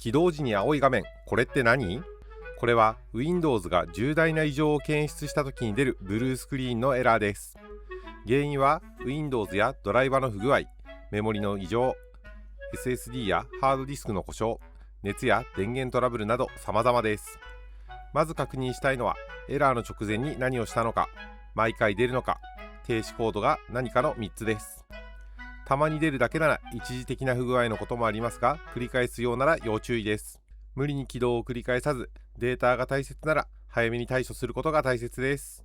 起動時に青い画面、これって何？これは Windows が重大な異常を検出した時に出るブルースクリーンのエラーです。原因は Windows やドライバーの不具合、メモリの異常、SSD やハードディスクの故障、熱や電源トラブルなど様々です。まず確認したいのは、エラーの直前に何をしたのか、毎回出るのか、停止コードが何かの3つです。たまに出るだけなら一時的な不具合のこともありますが、繰り返すようなら要注意です。無理に起動を繰り返さず、データが大切なら早めに対処することが大切です。